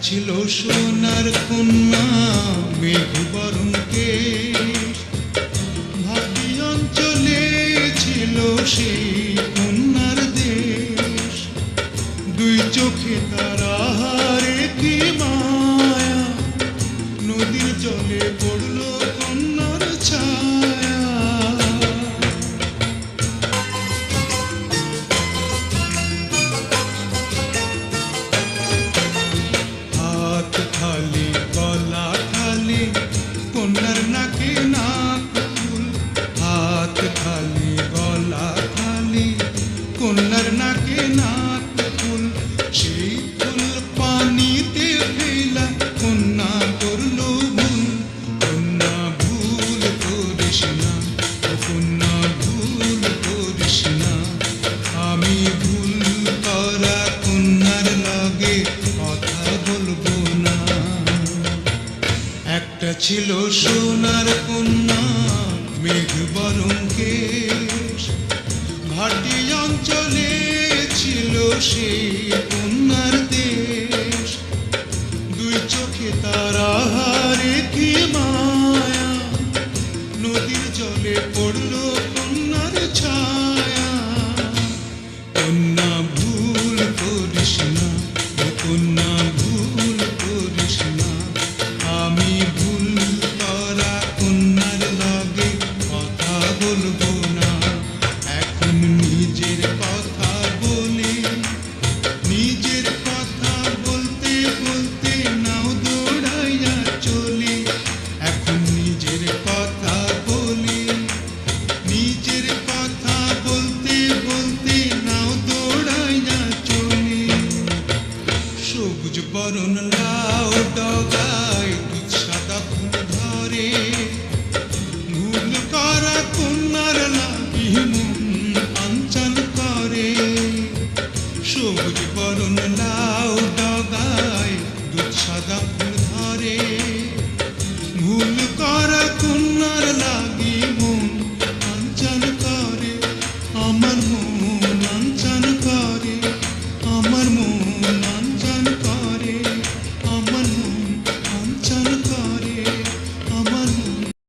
ছিল সোনার কন্যা মেঘ বরণ কেশ, ভাটি অঞ্চলে ছিল সেই কন্যার দেশ। দুই চোখে তারা হারে কি মায়া, নদীর জলে পড়ল কন্যার ছায়া। হাত খালি গলা খালি কন্যার নাকে নাক ফুল, হাত খালি গলা খালি কন্যার নাকে নাক ফুল। সেই ফুল পানিতে ফেলা কন্যা করল ভুল। কন্যা ভুল করিস না, ও কন্যা ভুল করিস না। আমি ভুল করা কন্যার লগে কথা বলবো না। একটা ছিল সোনার কন্যা মেঘ বরণ কেশ, ভাটি অঞ্চলে ছিল সেই কন্যার দেশ। দুই চোখে তারা হারে কি মায়া, নদীর জলে পড়ল কন্যার ছায়া। কন্যা ভুল করিস না, ও কন্যা ভুল করিস না। আমি ভুল করা কন্যার লগে কথা বলবো না। এখন নিজের কথা বলি, নিজের কথা বলতে বলতে নাও দৌড়াইয়া চলি। এখন নিজের কথা বলি, নিজের কথা বলতে বলতে নাও দৌড়াইয়া চলি। সবুজ বরণ লাউ ডগায় দুধ সাদা ফুল ধরে, ভুল করা কন্যার